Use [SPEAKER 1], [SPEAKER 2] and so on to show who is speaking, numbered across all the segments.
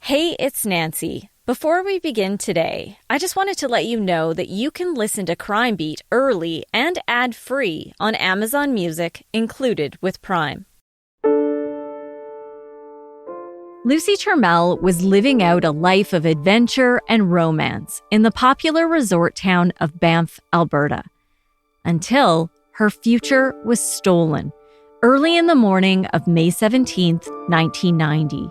[SPEAKER 1] Hey, it's Nancy. Before we begin today, I just wanted to let you know that you can listen to Crime Beat early and ad-free on Amazon Music, included with Prime. Lucy Turmel was living out a life of adventure and romance in the popular resort town of Banff, Alberta, until her future was stolen early in the morning of May 17th, 1990.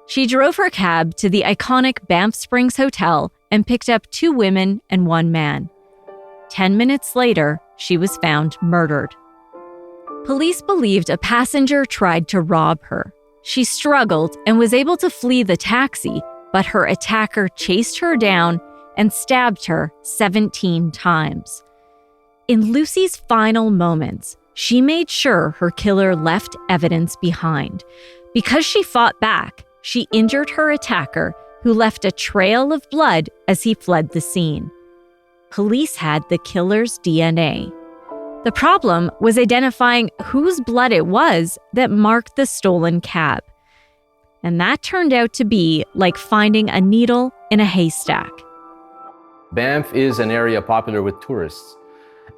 [SPEAKER 1] She drove her cab to the iconic Banff Springs Hotel and picked up 2 women and 1 man. 10 minutes later, she was found murdered. Police believed a passenger tried to rob her. She struggled and was able to flee the taxi, but her attacker chased her down and stabbed her 17 times. In Lucy's final moments, she made sure her killer left evidence behind. Because she fought back, she injured her attacker, who left a trail of blood as he fled the scene. Police had the killer's DNA. The problem was identifying whose blood it was that marked the stolen cab. And that turned out to be like finding a needle in a haystack.
[SPEAKER 2] Banff is an area popular with tourists,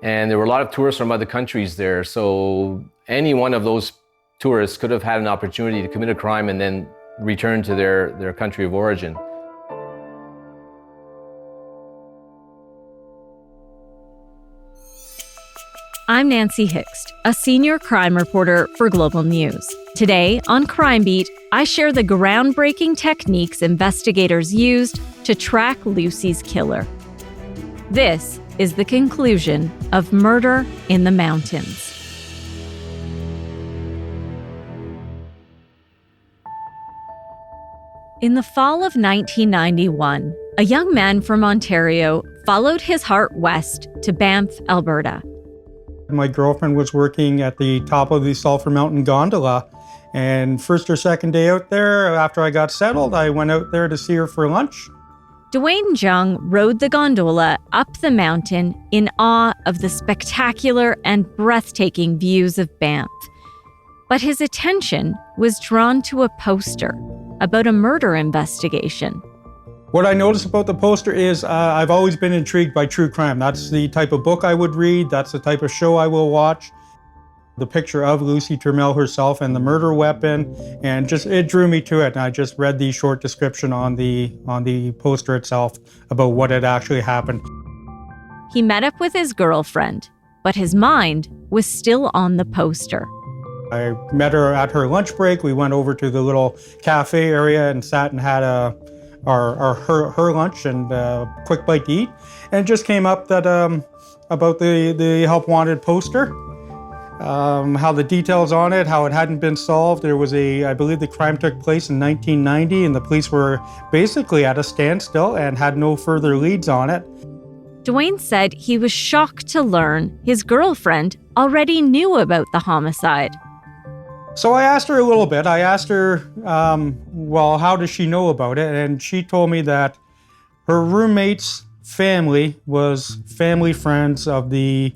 [SPEAKER 2] and there were a lot of tourists from other countries there, so any one of those tourists could have had an opportunity to commit a crime and then return to their country of origin.
[SPEAKER 1] I'm Nancy Hixt, a senior crime reporter for Global News. Today on Crime Beat, I share the groundbreaking techniques investigators used to track Lucy's killer. This is the conclusion of Murder in the Mountains. In the fall of 1991, a young man from Ontario followed his heart west to Banff, Alberta.
[SPEAKER 3] My girlfriend was working at the top of the Sulphur Mountain gondola, and first or second day out there, after I got settled, I went out there to see her for lunch.
[SPEAKER 1] Dwayne Jung rode the gondola up the mountain in awe of the spectacular and breathtaking views of Banff. But his attention was drawn to a poster about a murder investigation.
[SPEAKER 3] What I noticed about the poster is I've always been intrigued by true crime. That's the type of book I would read. That's the type of show I will watch. The picture of Lucy Turmel herself and the murder weapon, and it drew me to it. And I just read the short description on the poster itself about what had actually happened.
[SPEAKER 1] He met up with his girlfriend, but his mind was still on the poster.
[SPEAKER 3] I met her at her lunch break. We went over to the little cafe area and sat and had her lunch and a quick bite to eat. And it just came up that about the help wanted poster, how the details on it, how it hadn't been solved. There was I believe the crime took place in 1990, and the police were basically at a standstill and had no further leads on it.
[SPEAKER 1] Dwayne said he was shocked to learn his girlfriend already knew about the homicide.
[SPEAKER 3] So I asked her a little bit. I asked her, well, how does she know about it? And she told me that her roommate's family was family friends of the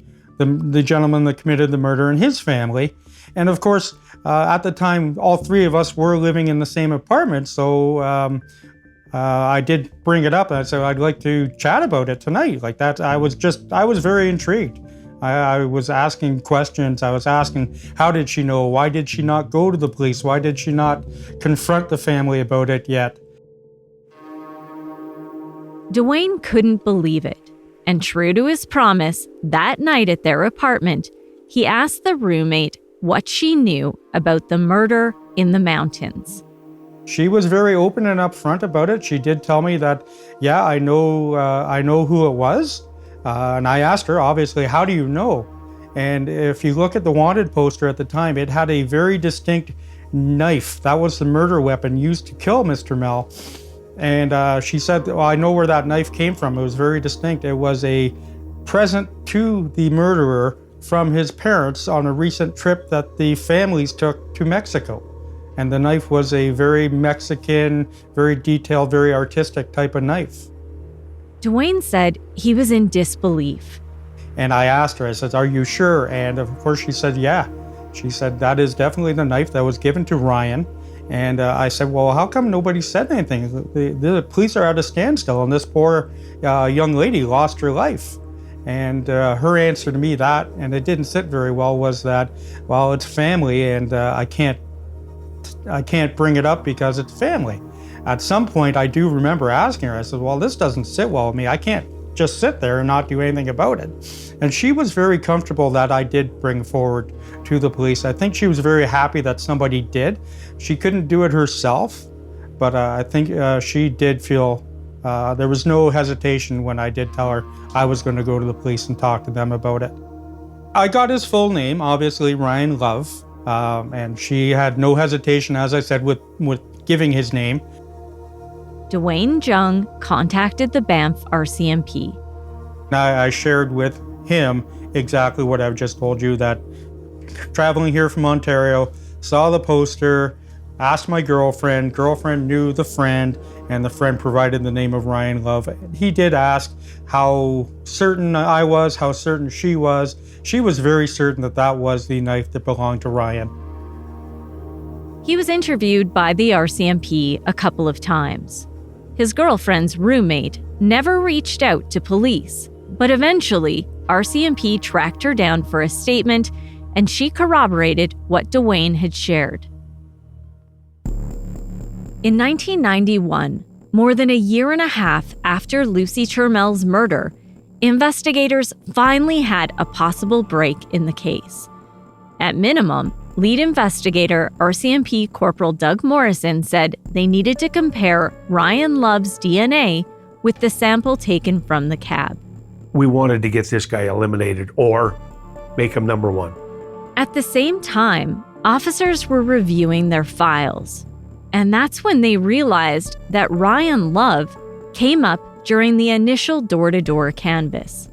[SPEAKER 3] gentleman that committed the murder and his family. And of course, at the time, all 3 of us were living in the same apartment. So I did bring it up. And I said, I'd like to chat about it tonight. Like that, I was very intrigued. I was asking questions. I was asking, how did she know? Why did she not go to the police? Why did she not confront the family about it yet?
[SPEAKER 1] Dwayne couldn't believe it. And true to his promise, that night at their apartment, he asked the roommate what she knew about the murder in the mountains.
[SPEAKER 3] She was very open and upfront about it. She did tell me that, yeah, I know who it was. And I asked her, obviously, how do you know? And if you look at the wanted poster at the time, it had a very distinct knife. That was the murder weapon used to kill Mr. Turmel. And she said, well, I know where that knife came from. It was very distinct. It was a present to the murderer from his parents on a recent trip that the families took to Mexico. And the knife was a very Mexican, very detailed, very artistic type of knife.
[SPEAKER 1] Dwayne said he was in disbelief.
[SPEAKER 3] And I asked her, I said, are you sure? And of course she said, yeah. She said, that is definitely the knife that was given to Ryan. And I said, well, how come nobody said anything? The police are at a standstill, and this poor young lady lost her life. And her answer to me that, and it didn't sit very well, was that, well, it's family, and I can't bring it up because it's family. At some point, I do remember asking her, I said, well, this doesn't sit well with me. I can't just sit there and not do anything about it. And she was very comfortable that I did bring forward to the police. I think she was very happy that somebody did. She couldn't do it herself, but I think she did feel there was no hesitation when I did tell her I was going to go to the police and talk to them about it. I got his full name, obviously Ryan Love, and she had no hesitation, as I said, with giving his name.
[SPEAKER 1] Dwayne Jung contacted the Banff RCMP.
[SPEAKER 3] I shared with him exactly what I've just told you, that traveling here from Ontario, saw the poster, asked my girlfriend knew the friend, and the friend provided the name of Ryan Love. He did ask how certain I was, how certain she was. She was very certain that that was the knife that belonged to Ryan.
[SPEAKER 1] He was interviewed by the RCMP a couple of times. His girlfriend's roommate never reached out to police, but eventually, RCMP tracked her down for a statement, and she corroborated what Dwayne had shared. In 1991, more than a year and a half after Lucy Turmel's murder, investigators finally had a possible break in the case. At minimum, lead investigator RCMP Corporal Doug Morrison said they needed to compare Ryan Love's DNA with the sample taken from the cab.
[SPEAKER 4] We wanted to get this guy eliminated or make him number one.
[SPEAKER 1] At the same time, officers were reviewing their files. And that's when they realized that Ryan Love came up during the initial door-to-door canvass.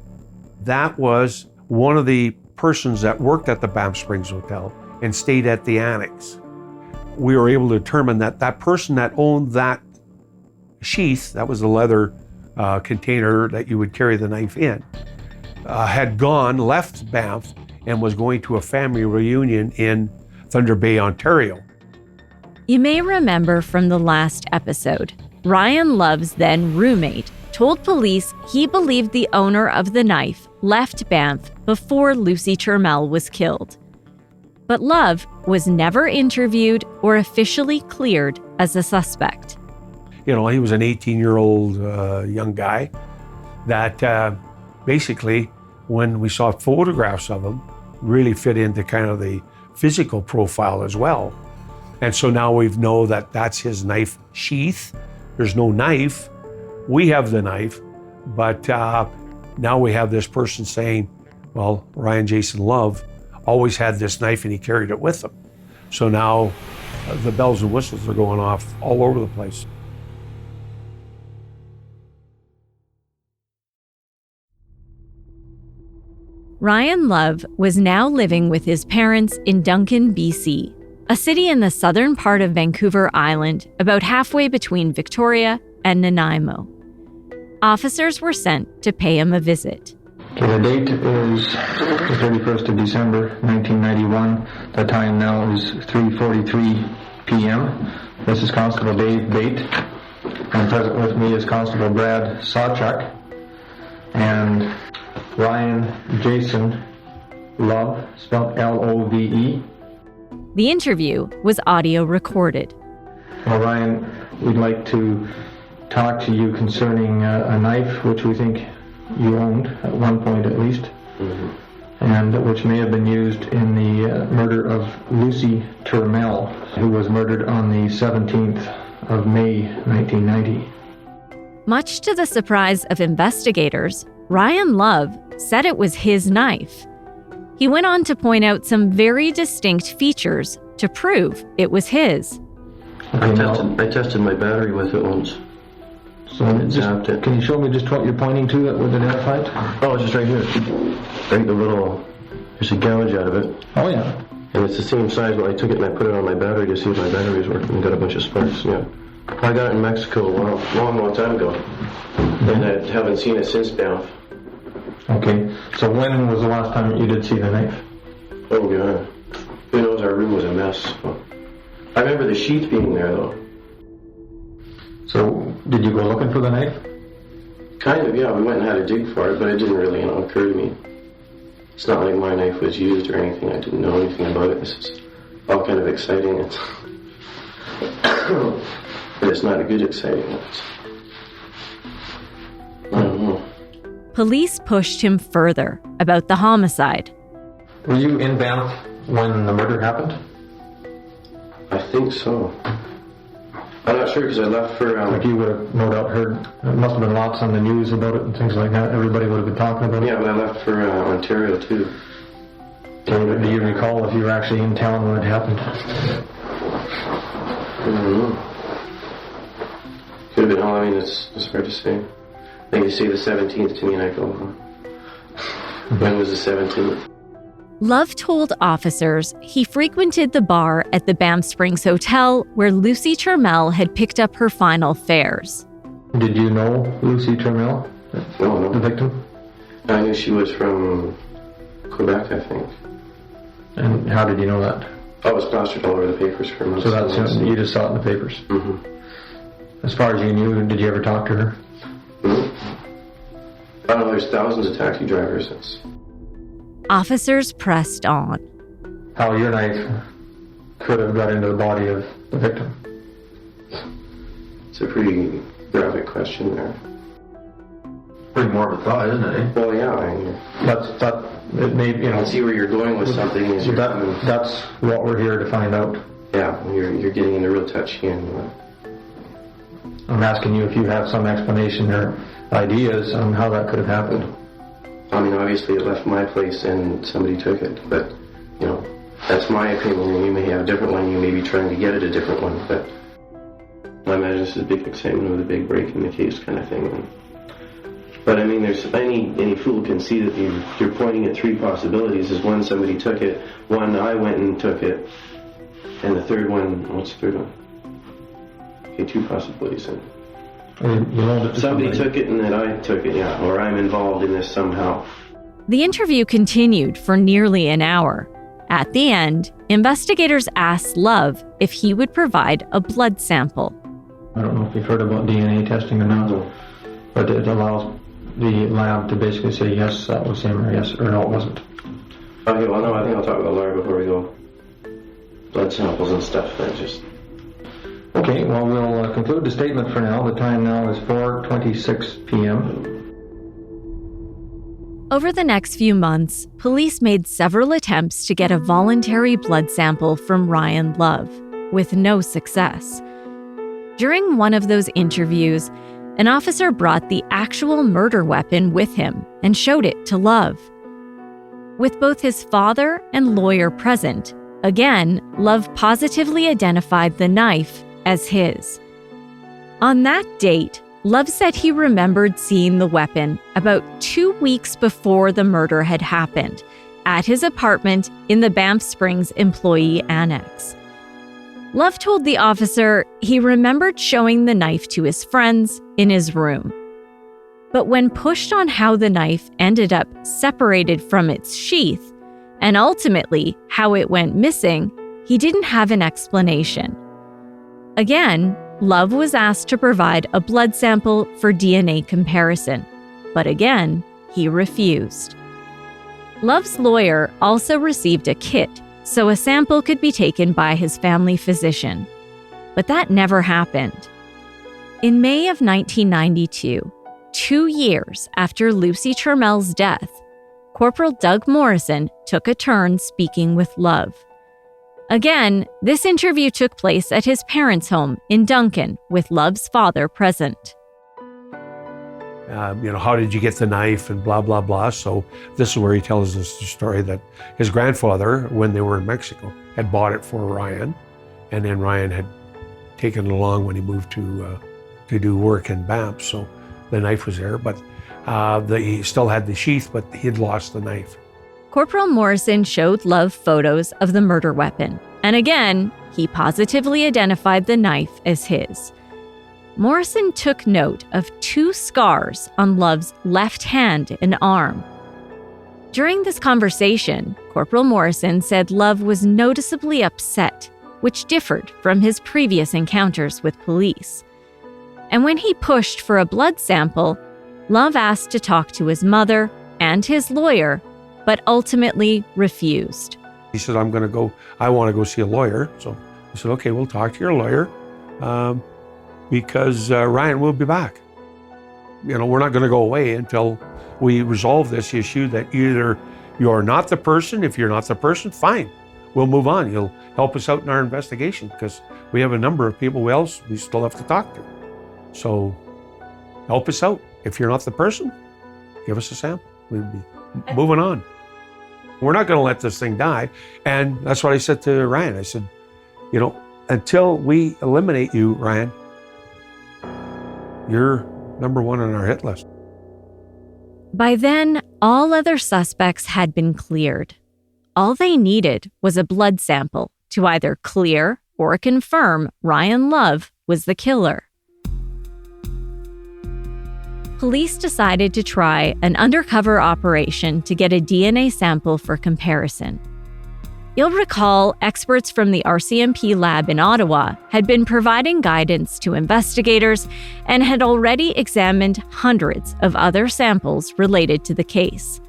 [SPEAKER 4] That was one of the persons that worked at the Banff Springs Hotel and stayed at the Annex. We were able to determine that that person that owned that sheath, that was the leather container that you would carry the knife in, had left Banff and was going to a family reunion in Thunder Bay, Ontario.
[SPEAKER 1] You may remember from the last episode, Ryan Love's then roommate told police he believed the owner of the knife left Banff before Lucy Turmel was killed. But Love was never interviewed or officially cleared as a suspect.
[SPEAKER 4] You know, he was an 18-year-old young guy that basically, when we saw photographs of him, really fit into kind of the physical profile as well. And so now we know that that's his knife sheath. There's no knife. We have the knife, but now we have this person saying, well, Ryan Jason Love always had this knife and he carried it with him. So now the bells and whistles are going off all over the place.
[SPEAKER 1] Ryan Love was now living with his parents in Duncan, BC, a city in the southern part of Vancouver Island, about halfway between Victoria and Nanaimo. Officers were sent to pay him a visit.
[SPEAKER 5] Okay, the date is the 31st of December, 1991. The time now is 3:43 p.m. This is Constable Dave Bate, and present with me is Constable Brad Sawchuk, and Ryan Jason Love, spelled L-O-V-E.
[SPEAKER 1] The interview was audio recorded.
[SPEAKER 5] Well, Ryan, we'd like to talk to you concerning a knife which we think you owned at one point at least, and which may have been used in the murder of Lucy Turmel, who was murdered on the 17th of May, 1990.
[SPEAKER 1] Much to the surprise of investigators, Ryan Love said it was his knife. He went on to point out some very distinct features to prove it was his.
[SPEAKER 6] I tested my battery with it once.
[SPEAKER 5] So can you show me just what you're pointing to that would identify it?
[SPEAKER 6] Oh, it's just right here. Right, there's a gouge out of it.
[SPEAKER 5] Oh, yeah.
[SPEAKER 6] And it's the same size, but I took it and I put it on my battery to see if my battery was working and got a bunch of sparks, yeah. I got it in Mexico a long time ago. And I haven't seen it since Banff.
[SPEAKER 5] Okay, so when was the last time you did see the knife?
[SPEAKER 6] Oh, yeah. Who knows, our room was a mess. So. I remember the sheath being there, though.
[SPEAKER 5] So, did you go looking for the knife?
[SPEAKER 6] Kind of, yeah. We went and had a dig for it, but it didn't really, occur to me. It's not like my knife was used or anything. I didn't know anything about it. This is all kind of exciting. But it's not a good exciting. I don't know.
[SPEAKER 1] Police pushed him further about the homicide.
[SPEAKER 5] Were you in Banff when the murder happened?
[SPEAKER 6] I think so. I'm not sure because I left for...
[SPEAKER 5] Like you would have no doubt heard, there must have been lots on the news about it and things like that. Everybody would have been talking about it.
[SPEAKER 6] Yeah, but I left for Ontario too.
[SPEAKER 5] Do you recall if you were actually in town when it happened?
[SPEAKER 6] I don't know. Could have been Halloween, it's hard to say. I think you say the 17th to me and I go, when was the 17th?
[SPEAKER 1] Love told officers he frequented the bar at the Banff Springs Hotel where Lucy Turmel had picked up her final fares.
[SPEAKER 5] Did you know Lucy Turmel,
[SPEAKER 6] No.
[SPEAKER 5] the victim?
[SPEAKER 6] I knew she was from Quebec, I think.
[SPEAKER 5] And how did you know that?
[SPEAKER 6] Oh, it was plastered all over the papers for months.
[SPEAKER 5] So that's you just saw it in the papers.
[SPEAKER 6] Mm-hmm.
[SPEAKER 5] As far as you knew, did you ever talk to her?
[SPEAKER 6] I don't know, there's thousands of taxi drivers.
[SPEAKER 1] Officers pressed on.
[SPEAKER 5] How your knife could have got into the body of the victim?
[SPEAKER 6] It's a pretty graphic question there.
[SPEAKER 5] Pretty morbid thought, isn't it?
[SPEAKER 6] Well, yeah,
[SPEAKER 5] It may,
[SPEAKER 6] I can see where you're going with something. Is
[SPEAKER 5] that's what we're here to find out.
[SPEAKER 6] Yeah, you're getting into real touchy and...
[SPEAKER 5] I'm asking you if you have some explanation or ideas on how that could have happened.
[SPEAKER 6] I mean, obviously it left my place and somebody took it, but, that's my opinion, and you may have a different one, you may be trying to get at a different one, but I imagine this is a big excitement with a big break in the case kind of thing. But I mean, there's any fool can see that you're pointing at three possibilities. Is one, somebody took it, one, I went and took it, and the third one, what's the third one? Okay, two possibilities then. Somebody took it and then I took it, yeah, or I'm involved in this somehow.
[SPEAKER 1] The interview continued for nearly an hour. At the end, investigators asked Love if he would provide a blood sample.
[SPEAKER 5] I don't know if you've heard about DNA testing or not, but it allows the lab to basically say, yes, that was him, or yes, or no, it wasn't.
[SPEAKER 6] Okay, well, no, I think I'll talk about Laura before we go. Blood samples and stuff,
[SPEAKER 5] Okay, well, we'll conclude the statement for now. The time now is 4:26 p.m.
[SPEAKER 1] Over the next few months, police made several attempts to get a voluntary blood sample from Ryan Love, with no success. During one of those interviews, an officer brought the actual murder weapon with him and showed it to Love. With both his father and lawyer present, again, Love positively identified the knife as his. On that date, Love said he remembered seeing the weapon about 2 weeks before the murder had happened at his apartment in the Banff Springs Employee Annex. Love told the officer he remembered showing the knife to his friends in his room. But when pushed on how the knife ended up separated from its sheath, and ultimately how it went missing, he didn't have an explanation. Again, Love was asked to provide a blood sample for DNA comparison, but again, he refused. Love's lawyer also received a kit so a sample could be taken by his family physician, but that never happened. In May of 1992, 2 years after Lucy Turmel's death, Corporal Doug Morrison took a turn speaking with Love. Again, this interview took place at his parents' home in Duncan, with Love's father present.
[SPEAKER 4] How did you get the knife and blah, blah, blah. So this is where he tells us the story that his grandfather, when they were in Mexico, had bought it for Ryan. And then Ryan had taken it along when he moved to do work in Banff. So the knife was there, but he still had the sheath, but he'd lost the knife.
[SPEAKER 1] Corporal Morrison showed Love photos of the murder weapon, and again, he positively identified the knife as his. Morrison took note of 2 scars on Love's left hand and arm. During this conversation, Corporal Morrison said Love was noticeably upset which differed from his previous encounters with police. And when he pushed for a blood sample, Love asked to talk to his mother and his lawyer, but ultimately refused.
[SPEAKER 4] He said, I want to go see a lawyer. So I said, okay, we'll talk to your lawyer because Ryan will be back. We're not going to go away until we resolve this issue that either you're not the person. If you're not the person, fine, we'll move on. You'll help us out in our investigation because we have a number of people we still have to talk to. So help us out. If you're not the person, give us a sample. We'll be moving on. We're not going to let this thing die. And that's what I said to Ryan. I said, until we eliminate you, Ryan, you're number one on our hit list.
[SPEAKER 1] By then, all other suspects had been cleared. All they needed was a blood sample to either clear or confirm Ryan Love was the killer. Police decided to try an undercover operation to get a DNA sample for comparison. You'll recall experts from the RCMP lab in Ottawa had been providing guidance to investigators and had already examined hundreds of other samples related to the case.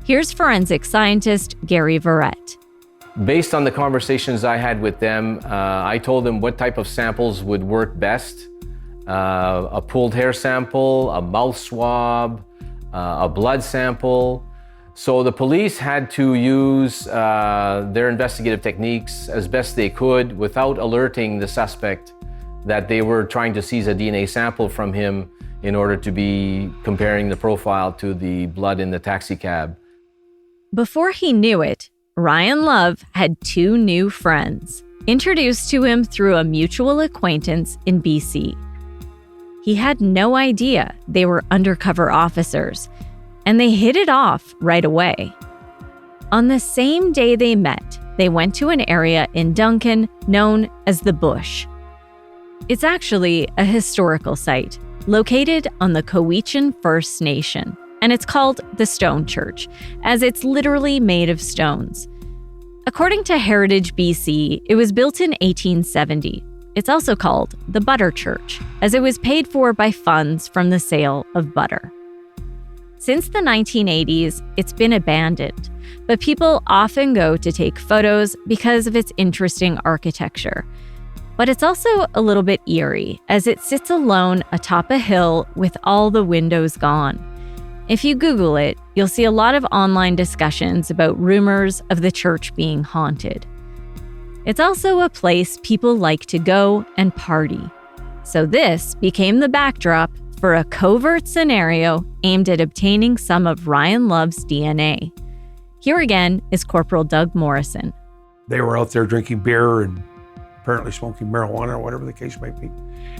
[SPEAKER 1] Here's forensic scientist Gary Verrett.
[SPEAKER 2] Based on the conversations I had with them, I told them what type of samples would work best. A pulled hair sample, a mouth swab, a blood sample. So the police had to use their investigative techniques as best they could without alerting the suspect that they were trying to seize a DNA sample from him in order to be comparing the profile to the blood in the taxi cab.
[SPEAKER 1] Before he knew it, Ryan Love had two new friends, introduced to him through a mutual acquaintance in BC. He had no idea they were undercover officers, and they hit it off right away. On the same day they met, they went to an area in Duncan known as the Bush. It's actually a historical site located on the Cowichan First Nation, and it's called the Stone Church, as it's literally made of stones. According to Heritage BC, it was built in 1870. It's also called the Butter Church, as it was paid for by funds from the sale of butter. Since the 1980s, it's been abandoned, but people often go to take photos because of its interesting architecture. But it's also a little bit eerie, as it sits alone atop a hill with all the windows gone. If you Google it, you'll see a lot of online discussions about rumors of the church being haunted. It's also a place people like to go and party. So this became the backdrop for a covert scenario aimed at obtaining some of Ryan Love's DNA. Here again is Corporal Doug Morrison.
[SPEAKER 4] They were out there drinking beer and apparently smoking marijuana or whatever the case might be.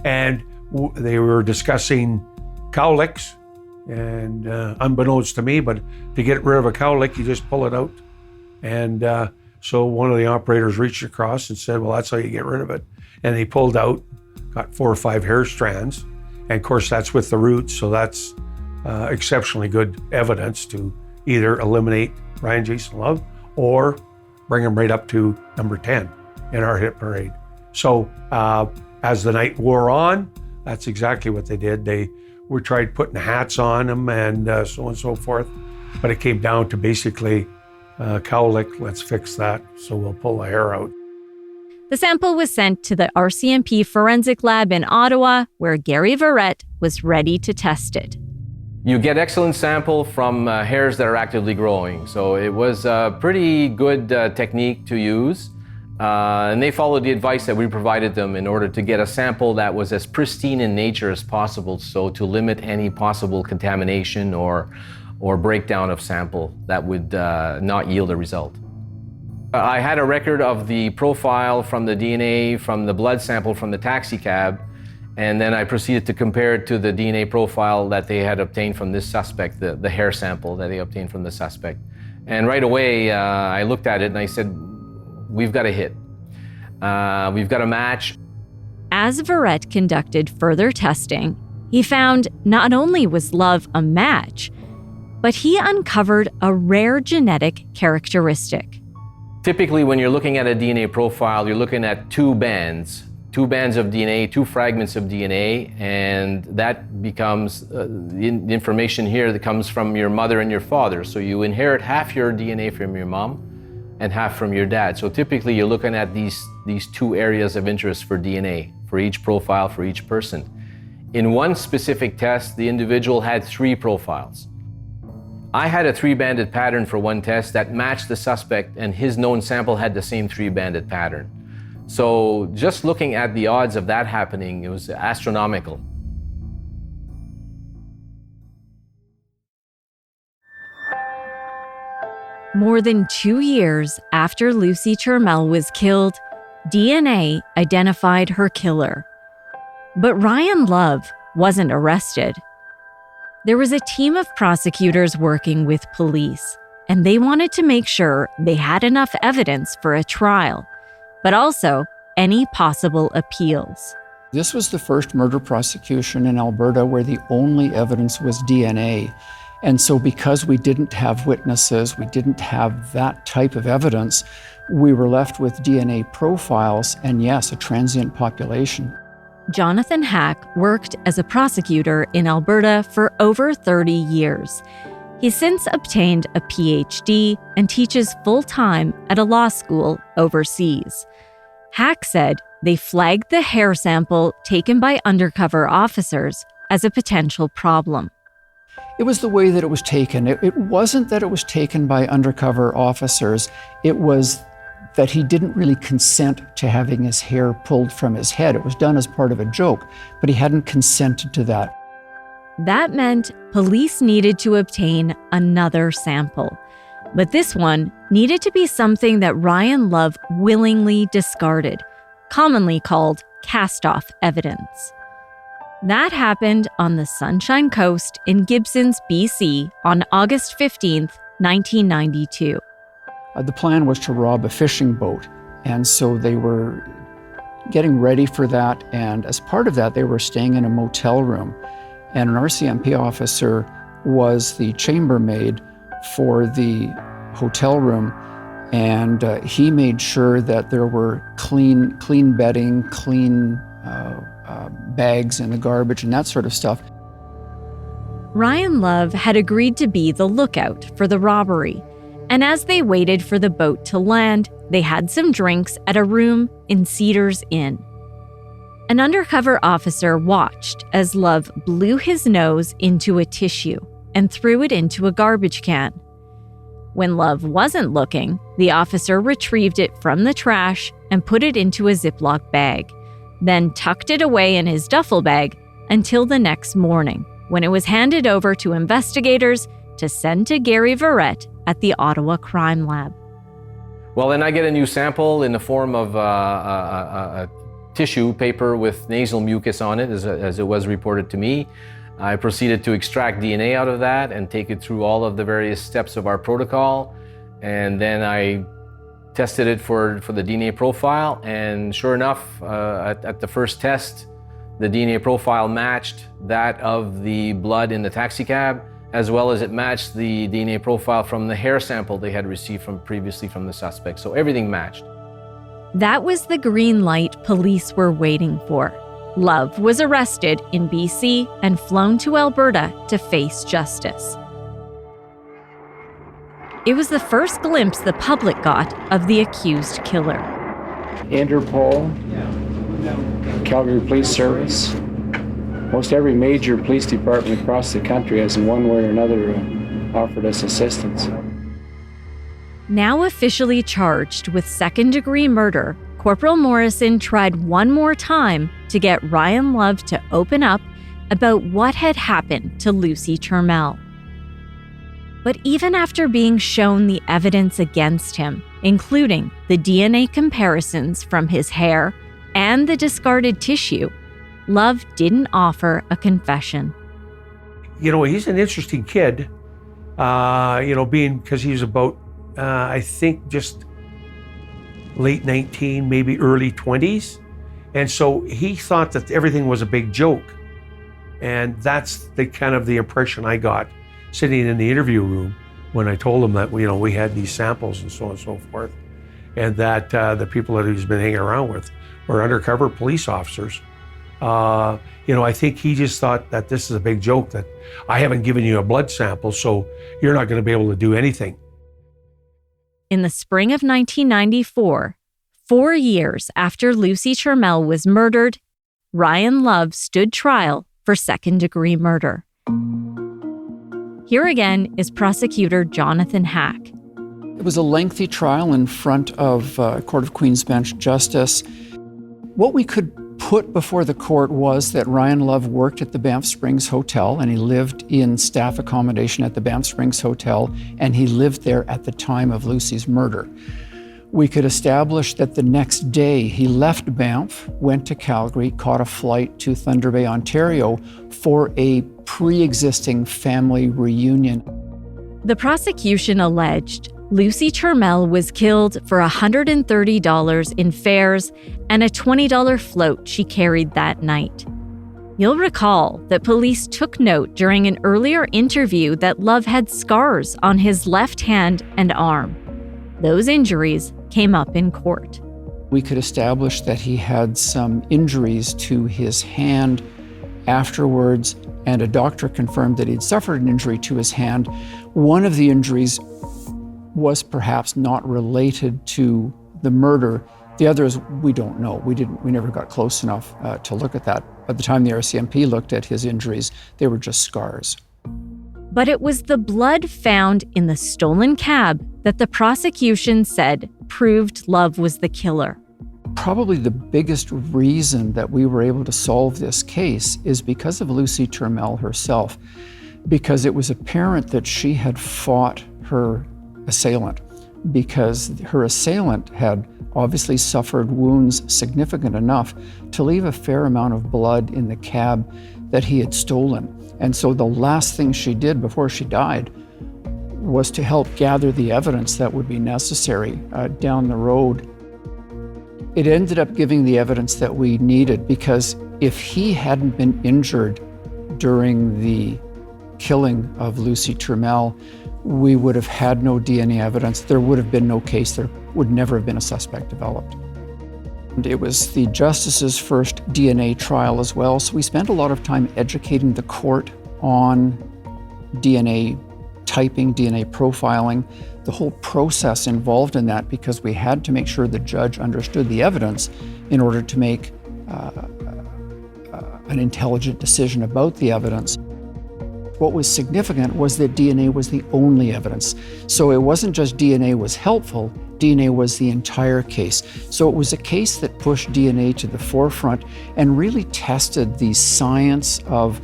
[SPEAKER 4] And they were discussing cowlicks. And unbeknownst to me, but to get rid of a cowlick, you just pull it out. And so one of the operators reached across and said, well, that's how you get rid of it. And he pulled out, got 4 or 5 hair strands. And of course, that's with the roots. So that's exceptionally good evidence to either eliminate Ryan Jason Love or bring him right up to number 10 in our hit parade. So as the night wore on, that's exactly what they did. We tried putting hats on him and so on and so forth. But it came down to basically cowlick, let's fix that. So we'll pull the hair out.
[SPEAKER 1] The sample was sent to the RCMP forensic lab in Ottawa, where Gary Verrett was ready to test it.
[SPEAKER 2] You get excellent sample from hairs that are actively growing. So it was a pretty good technique to use. And they followed the advice that we provided them in order to get a sample that was as pristine in nature as possible, so to limit any possible contamination or breakdown of sample that would not yield a result. I had a record of the profile from the DNA from the blood sample from the taxi cab, and then I proceeded to compare it to the DNA profile that they had obtained from this suspect, the hair sample that they obtained from the suspect. And right away, I looked at it and I said, we've got a hit. We've got a match.
[SPEAKER 1] As Verrett conducted further testing, he found not only was Love a match, but he uncovered a rare genetic characteristic.
[SPEAKER 2] Typically, when you're looking at a DNA profile, you're looking at two bands of DNA, two fragments of DNA, and that becomes the information here that comes from your mother and your father. So you inherit half your DNA from your mom and half from your dad. So typically, you're looking at these two areas of interest for DNA, for each profile, for each person. In one specific test, the individual had 3 profiles. I had a 3-banded pattern for one test that matched the suspect, and his known sample had the same 3-banded pattern. So just looking at the odds of that happening, it was astronomical.
[SPEAKER 1] More than 2 years after Lucy Turmel was killed, DNA identified her killer. But Ryan Love wasn't arrested. There was a team of prosecutors working with police, and they wanted to make sure they had enough evidence for a trial, but also any possible appeals.
[SPEAKER 7] This was the first murder prosecution in Alberta where the only evidence was DNA. And so because we didn't have witnesses, we didn't have that type of evidence, we were left with DNA profiles and, yes, a transient population.
[SPEAKER 1] Jonathan Hack worked as a prosecutor in Alberta for over 30 years. He's since obtained a PhD and teaches full-time at a law school overseas. Hack said they flagged the hair sample taken by undercover officers as a potential problem.
[SPEAKER 7] It was the way that it was taken. It wasn't that it was taken by undercover officers. It was that he didn't really consent to having his hair pulled from his head. It was done as part of a joke, but he hadn't consented to that.
[SPEAKER 1] That meant police needed to obtain another sample. But this one needed to be something that Ryan Love willingly discarded, commonly called cast-off evidence. That happened on the Sunshine Coast in Gibsons, BC on August 15th, 1992.
[SPEAKER 7] The plan was to rob a fishing boat, and so they were getting ready for that, and as part of that, they were staying in a motel room, and an RCMP officer was the chambermaid for the hotel room, and he made sure that there were clean bedding, clean bags in the garbage, and that sort of stuff.
[SPEAKER 1] Ryan Love had agreed to be the lookout for the robbery. And as they waited for the boat to land, they had some drinks at a room in Cedars Inn. An undercover officer watched as Love blew his nose into a tissue and threw it into a garbage can. When Love wasn't looking, the officer retrieved it from the trash and put it into a Ziploc bag, then tucked it away in his duffel bag until the next morning, when it was handed over to investigators to send to Gary Verrett at the Ottawa Crime Lab.
[SPEAKER 2] Well, then I get a new sample in the form of a tissue paper with nasal mucus on it, as it was reported to me. I proceeded to extract DNA out of that and take it through all of the various steps of our protocol. And then I tested it for the DNA profile. And sure enough, at the first test, the DNA profile matched that of the blood in the taxi cab, as well as it matched the DNA profile from the hair sample they had received previously from the suspect. So everything matched.
[SPEAKER 1] That was the green light police were waiting for. Love was arrested in BC and flown to Alberta to face justice. It was the first glimpse the public got of the accused killer.
[SPEAKER 8] Interpol, Calgary Police Service, most every major police department across the country has in one way or another offered us assistance.
[SPEAKER 1] Now officially charged with second-degree murder, Corporal Morrison tried one more time to get Ryan Love to open up about what had happened to Lucy Turmel. But even after being shown the evidence against him, including the DNA comparisons from his hair and the discarded tissue, Love didn't offer a confession.
[SPEAKER 4] You know, he's an interesting kid, because he's about, I think, just late 19, maybe early 20s. And so he thought that everything was a big joke. And that's the kind of the impression I got sitting in the interview room when I told him that, we had these samples and so on and so forth. and that the people that he's been hanging around with were undercover police officers. I think he just thought that this is a big joke, that I haven't given you a blood sample, so you're not going to be able to do anything.
[SPEAKER 1] In the spring of 1994, 4 years after Lucy Turmel was murdered, Ryan Love stood trial for second-degree murder. Here again is prosecutor Jonathan Hack.
[SPEAKER 7] It was a lengthy trial in front of Court of Queen's Bench Justice. What we could put before the court was that Ryan Love worked at the Banff Springs Hotel, and he lived in staff accommodation at the Banff Springs Hotel, and he lived there at the time of Lucy's murder. We could establish that the next day he left Banff, went to Calgary, caught a flight to Thunder Bay, Ontario for a pre-existing family reunion.
[SPEAKER 1] The prosecution alleged Lucy Turmel was killed for $130 in fares and a $20 float she carried that night. You'll recall that police took note during an earlier interview that Love had scars on his left hand and arm. Those injuries came up in court.
[SPEAKER 7] We could establish that he had some injuries to his hand afterwards, and a doctor confirmed that he'd suffered an injury to his hand. One of the injuries was perhaps not related to the murder. The others, we don't know. We never got close enough to look at that. By the time the RCMP looked at his injuries, they were just scars.
[SPEAKER 1] But it was the blood found in the stolen cab that the prosecution said proved Love was the killer.
[SPEAKER 7] Probably the biggest reason that we were able to solve this case is because of Lucy Turmel herself, because it was apparent that she had fought her assailant, because her assailant had obviously suffered wounds significant enough to leave a fair amount of blood in the cab that he had stolen. And so the last thing she did before she died was to help gather the evidence that would be necessary down the road. It ended up giving the evidence that we needed, because if he hadn't been injured during the killing of Lucy Turmel, we would have had no DNA evidence. There would have been no case. There would never have been a suspect developed. And it was the justice's first DNA trial as well, so we spent a lot of time educating the court on DNA typing, DNA profiling, the whole process involved in that, because we had to make sure the judge understood the evidence in order to make an intelligent decision about the evidence. What was significant was that DNA was the only evidence. So it wasn't just DNA was helpful, DNA was the entire case. So it was a case that pushed DNA to the forefront and really tested the science of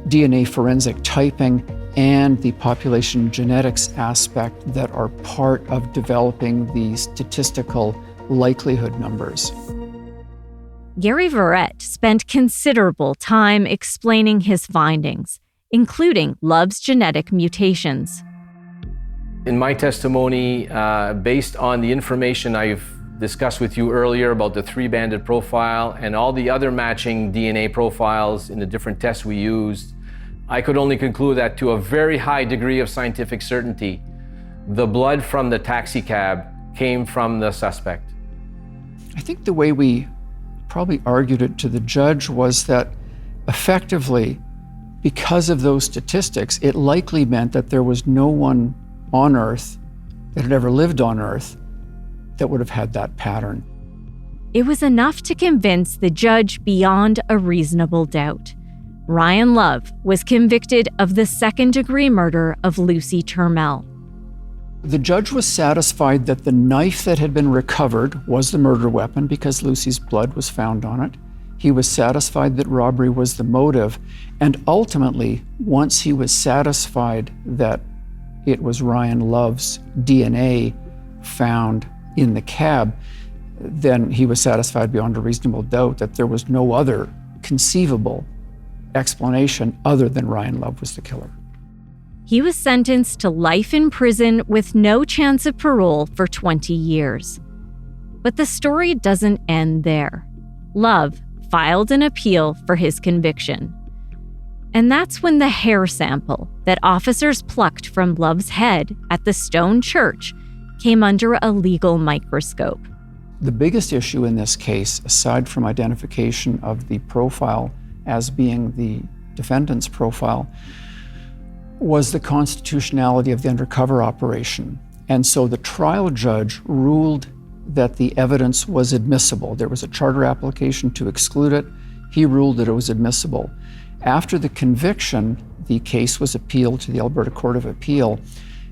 [SPEAKER 7] DNA forensic typing and the population genetics aspect that are part of developing the statistical likelihood numbers.
[SPEAKER 1] Gary Verrett spent considerable time explaining his findings, including Love's genetic mutations.
[SPEAKER 2] In my testimony, based on the information I've discussed with you earlier about the three-banded profile and all the other matching DNA profiles in the different tests we used, I could only conclude that to a very high degree of scientific certainty, the blood from the taxi cab came from the suspect.
[SPEAKER 7] I think the way we probably argued it to the judge was that effectively, because of those statistics, it likely meant that there was no one on Earth that had ever lived on Earth that would have had that pattern.
[SPEAKER 1] It was enough to convince the judge beyond a reasonable doubt. Ryan Love was convicted of the second-degree murder of Lucy Turmel.
[SPEAKER 7] The judge was satisfied that the knife that had been recovered was the murder weapon because Lucy's blood was found on it. He was satisfied that robbery was the motive, and ultimately, once he was satisfied that it was Ryan Love's DNA found in the cab, then he was satisfied beyond a reasonable doubt that there was no other conceivable explanation other than Ryan Love was the killer.
[SPEAKER 1] He was sentenced to life in prison with no chance of parole for 20 years. But the story doesn't end there. Love filed an appeal for his conviction. And that's when the hair sample that officers plucked from Love's head at the Stone Church came under a legal microscope.
[SPEAKER 7] The biggest issue in this case, aside from identification of the profile as being the defendant's profile, was the constitutionality of the undercover operation. And so the trial judge ruled that the evidence was admissible. There was a charter application to exclude it. He ruled that it was admissible. After the conviction, the case was appealed to the Alberta Court of Appeal,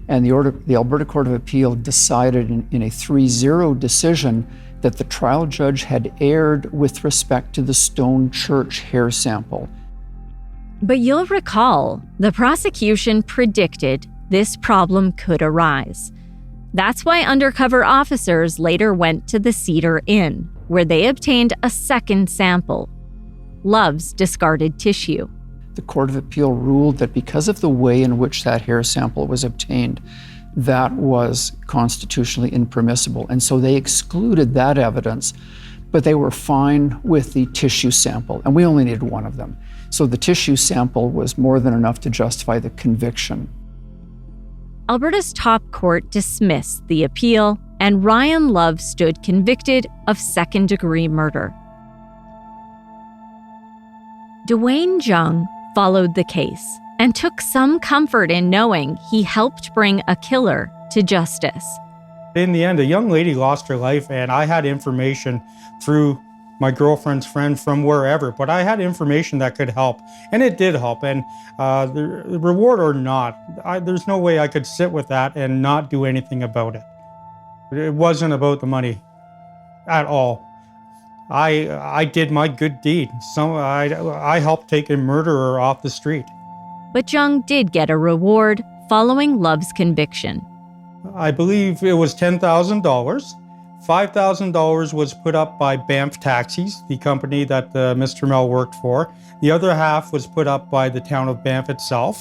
[SPEAKER 7] and the Alberta Court of Appeal decided in a 3-0 decision that the trial judge had erred with respect to the Stone Church hair sample.
[SPEAKER 1] But you'll recall, the prosecution predicted this problem could arise. That's why undercover officers later went to the Cedar Inn, where they obtained a second sample, Love's discarded tissue.
[SPEAKER 7] The Court of Appeal ruled that because of the way in which that hair sample was obtained, that was constitutionally impermissible. And so they excluded that evidence, but they were fine with the tissue sample. And we only needed one of them. So the tissue sample was more than enough to justify the conviction.
[SPEAKER 1] Alberta's top court dismissed the appeal, and Ryan Love stood convicted of second-degree murder. Dwayne Jung followed the case and took some comfort in knowing he helped bring a killer to justice.
[SPEAKER 3] In the end, a young lady lost her life, and I had information through my girlfriend's friend from wherever, but I had information that could help, and it did help. And the reward or not, there's no way I could sit with that and not do anything about it. It wasn't about the money at all. I did my good deed. I helped take a murderer off the street.
[SPEAKER 1] But Jung did get a reward following Love's conviction.
[SPEAKER 3] I believe it was $10,000. $5,000 was put up by Banff Taxis, the company that Mr. Mel worked for. The other half was put up by the town of Banff itself.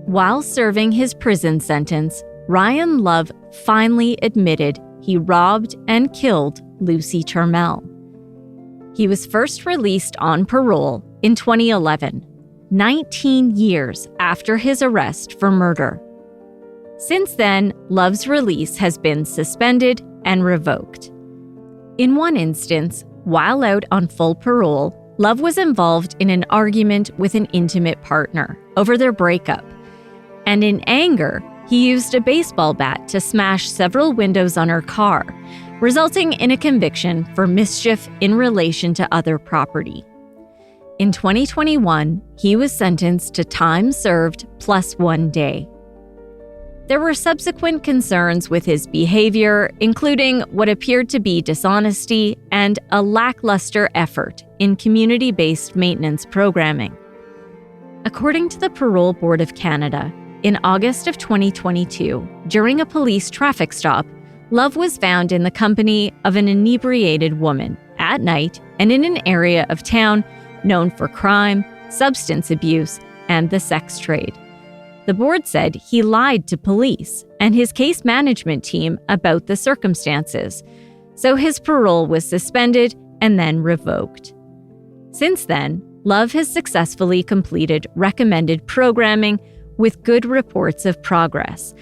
[SPEAKER 1] While serving his prison sentence, Ryan Love finally admitted he robbed and killed Lucy Turmel. He was first released on parole in 2011, 19 years after his arrest for murder. Since then, Love's release has been suspended and revoked. In one instance, while out on full parole, Love was involved in an argument with an intimate partner over their breakup. And in anger, he used a baseball bat to smash several windows on her car, resulting in a conviction for mischief in relation to other property. In 2021, he was sentenced to time served plus 1 day. There were subsequent concerns with his behavior, including what appeared to be dishonesty and a lackluster effort in community-based maintenance programming. According to the Parole Board of Canada, in August of 2022, during a police traffic stop, Love was found in the company of an inebriated woman at night and in an area of town known for crime, substance abuse, and the sex trade. The board said he lied to police and his case management team about the circumstances, so his parole was suspended and then revoked. Since then, Love has successfully completed recommended programming with good reports of progress,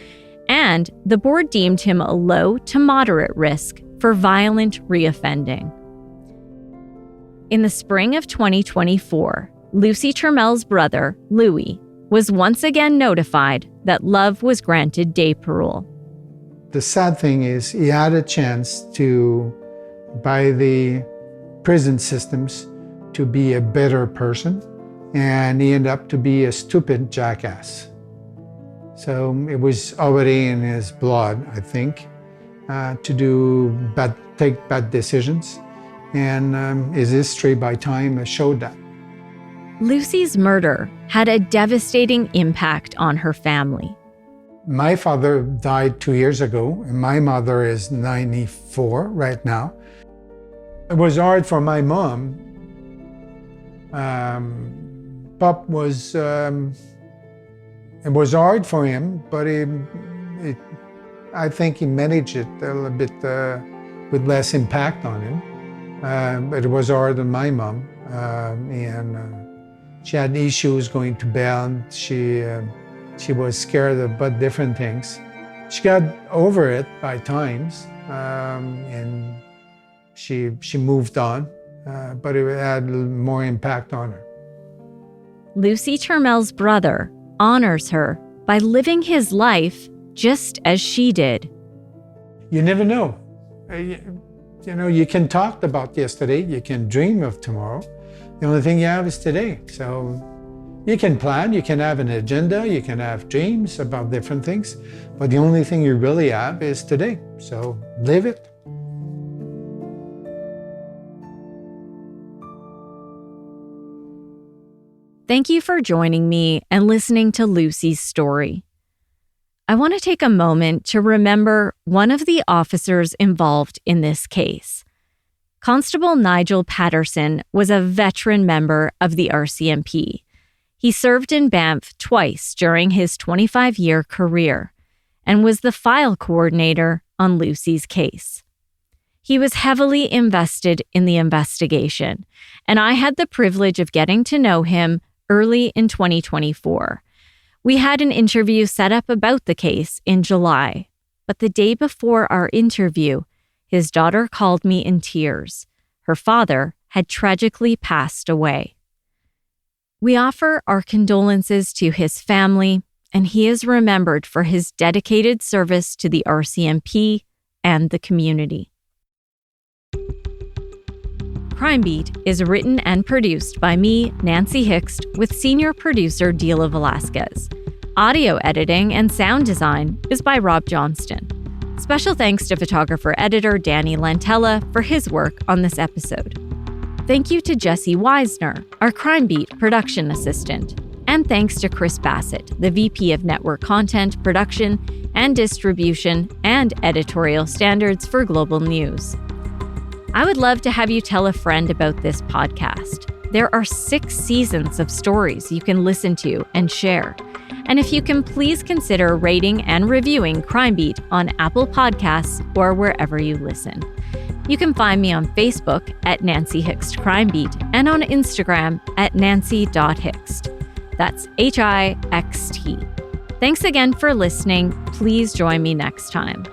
[SPEAKER 1] and the board deemed him a low to moderate risk for violent reoffending. In the spring of 2024, Lucy Turmel's brother, Louis, was once again notified that Love was granted day parole.
[SPEAKER 9] The sad thing is he had a chance to, by the prison systems, to be a better person, and he ended up to be a stupid jackass. So it was already in his blood, I think, to take bad decisions, and his history by time showed that.
[SPEAKER 1] Lucy's murder had a devastating impact on her family.
[SPEAKER 9] My father died 2 years ago, and my mother is 94 right now. It was hard for my mom. Pop was, it was hard for him, but I think he managed it a little bit with less impact on him. But it was hard on my mom, and she had issues going to bed. She She was scared about different things. She got over it by times, and she moved on, but it had more impact on her.
[SPEAKER 1] Lucy Turmel's brother honors her by living his life just as she did.
[SPEAKER 9] You never know. You can talk about yesterday, you can dream of tomorrow. The only thing you have is today. So you can plan, you can have an agenda, you can have dreams about different things, but the only thing you really have is today. So live it.
[SPEAKER 1] Thank you for joining me and listening to Lucy's story. I want to take a moment to remember one of the officers involved in this case. Constable Nigel Patterson was a veteran member of the RCMP. He served in Banff twice during his 25-year career and was the file coordinator on Lucy's case. He was heavily invested in the investigation, and I had the privilege of getting to know him early in 2024. We had an interview set up about the case in July, but the day before our interview, his daughter called me in tears. Her father had tragically passed away. We offer our condolences to his family, and he is remembered for his dedicated service to the RCMP and the community. Crime Beat is written and produced by me, Nancy Hixt, with senior producer Dila Velasquez. Audio editing and sound design is by Rob Johnston. Special thanks to photographer-editor Danny Lantella for his work on this episode. Thank you to Jesse Weisner, our Crime Beat production assistant. And thanks to Chris Bassett, the VP of Network Content, Production, and Distribution and Editorial Standards for Global News. I would love to have you tell a friend about this podcast. There are 6 seasons of stories you can listen to and share. And if you can please consider rating and reviewing Crime Beat on Apple Podcasts or wherever you listen. You can find me on Facebook at Nancy Hixt Crime Beat and on Instagram at nancy.hixt. That's Hixt. Thanks again for listening. Please join me next time.